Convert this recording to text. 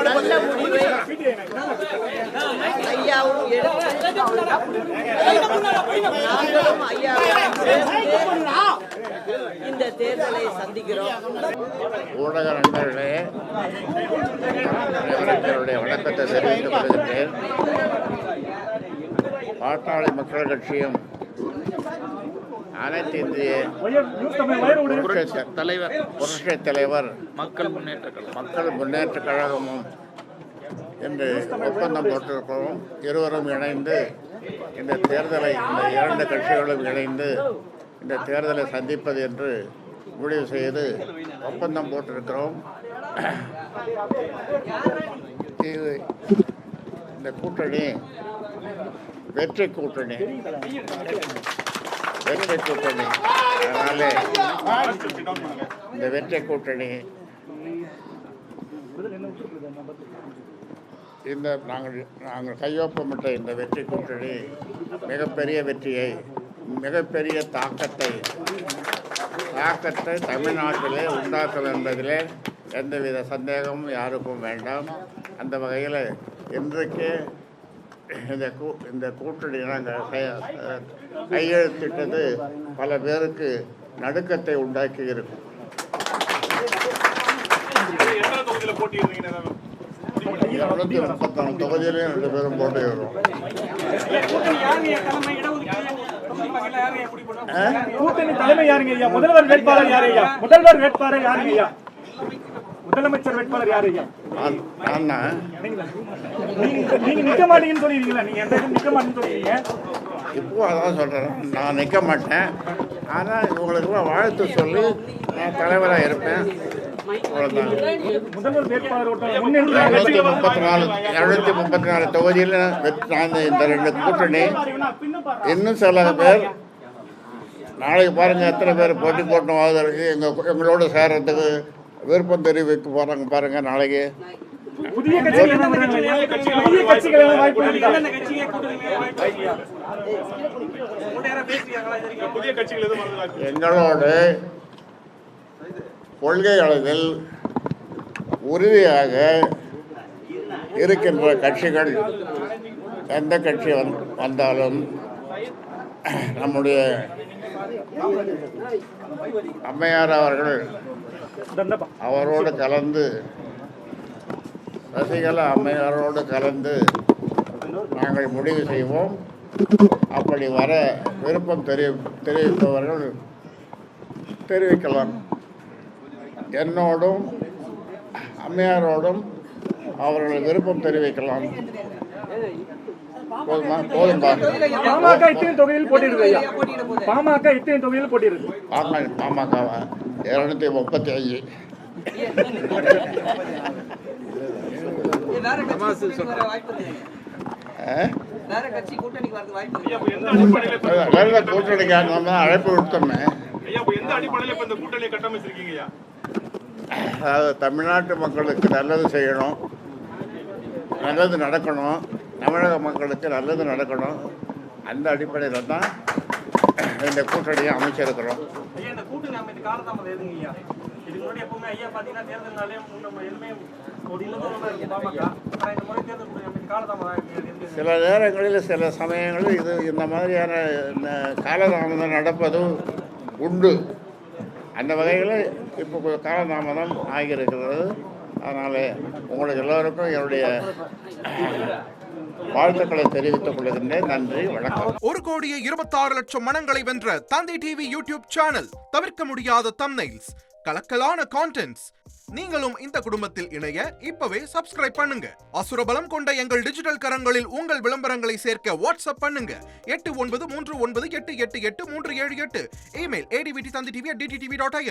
நல்ல முடிவை ஐயாவும் நாங்களும் ஐயாவும் இந்த தேர்தலை சந்திக்கிறோம். ஊடக நண்பர்களே, என்னுடைய வணக்கத்தை தெரிவித்துக் கொள்கின்றேன். பாட்டாளி மக்கள் கட்சியும் அனைத்து இந்திய புரட்சி தலைவர் மக்கள் முன்னேற்ற கழகமும் என்று ஒப்பந்தம் போட்டிருக்கிறோம். இருவரும் இணைந்து இந்த தேர்தலை, இந்த இரண்டு கட்சிகளும் இணைந்து இந்த தேர்தலை சந்திப்பது என்று முடிவு செய்து ஒப்பந்தம் போட்டிருக்கிறோம். இந்த கூட்டணி வெற்றி கூட்டணி. அதனாலே இந்த வெற்றி கூட்டணி இந்த நாங்கள் கையொப்பமிட்ட இந்த வெற்றி கூட்டணி மிகப்பெரிய வெற்றியை, மிகப்பெரிய தாக்கத்தை தமிழ்நாட்டிலே உண்டாக்கும் என்பதிலே எந்தவித சந்தேகமும் யாருக்கும் வேண்டாம். அந்த வகையில் இன்றைக்கு இந்த கூட்டணி நாங்கள் கையெழுத்திட்டது பல பேருக்கு நடுக்கத்தை உண்டாக்கி இருக்கும். 234 தொகுதியிலையும் 2 பேரும் போட்டி வரும். கூட்டணி தலைமை யாருங்க ஐயா? முதல்வர் வேட்பாளர் யாரு ஐயா? முதல்வர் வேட்பாளர் யாருங்க ஐயா? முதலமைச்சர் வேட்பாளர் யாரு ஐயா? நீங்க நிக்க மாட்டீங்கன்னு சொல்லிருக்கீங்களா? நீங்க எந்த நிக்க மாட்டேன்னு சொல்றீங்க. இப்போ அதான் சொல்றேன், நான் நிக்க மாட்டேன். ஆனால் இவங்களுக்குலாம் வாழ்த்து சொல்லி நான் தலைவராக இருப்பேன். முதல்வர் வேட்பாளர் 234 தொகுதியில் இந்த 2 கூட்டணி. இன்னும் சில பேர் நாளைக்கு பாருங்க எத்தனை பேர் போட்டி போட்டோம் ஆகுதற்கு எங்களோட சேர்றதுக்கு விருப்பம் தெரிவிக்க போறாங்க பாருங்க. நாளைக்கு எங்களோட கொள்கை அளவில் உறுதியாக இருக்கின்ற கட்சிகள் எந்த கட்சி வந்தாலும் நம்முடைய அம்மையார் அவர்கள் அவரோடு கலந்து, சசிகலா அம்மையாரோடு கலந்து நாங்கள் முடிவு செய்வோம். அப்படி வர விருப்பம் தெரிவிப்பவர்கள் தெரிவிக்கலாம். என்னோடும் அம்மையாரோடும் அவர்கள் விருப்பம் தெரிவிக்கலாம். பாமக இத்தனை தொகுதியில் போட்டியிருக்கு. பாமக இத்தனை தொகுதியில் போட்டியிருக்கு. பாமக 235. கூட்டணிக்காக அழைப்பு விடுத்தோமே. அதாவது தமிழ்நாட்டு மக்களுக்கு நல்லது செய்யணும், நல்லது நடக்கணும், தமிழக மக்களுக்கு நல்லது நடக்கணும். அந்த அடிப்படையில் தான் இந்த கூட்டணியை அமைச்சிருக்கிறோம். சில நேரங்களில், சில சமயங்களில் இந்த மாதிரியான காலதாமதம் நடப்பதும் உண்டு. அந்த வகையில் இப்போ காலதாமதம் ஆகியிருக்கிறது. அதனால் உங்களுக்கு எல்லோருக்கும் என்னுடைய வாழ்த்துக்களை தெரிவித்துக் கொள்கின்றேன். நன்றி, வணக்கம். 1,26,00,000 மனங்களை வென்ற தந்தி டிவி யூடியூப் சேனல். தவிர்க்க முடியாத தம்ப்நெயில்ஸ், கலக்கலான கான்டென்ட்ஸ். நீங்களும் இந்த குடும்பத்தில் இணைய இப்பவே சப்ஸ்கிரைப் பண்ணுங்க. அசுரபலம் கொண்ட எங்கள் டிஜிட்டல் கரங்களில் உங்கள் விளம்பரங்களை சேர்க்க வாட்ஸ்அப் பண்ணுங்க. 8939888838. Email advtthanditv@dttv.in.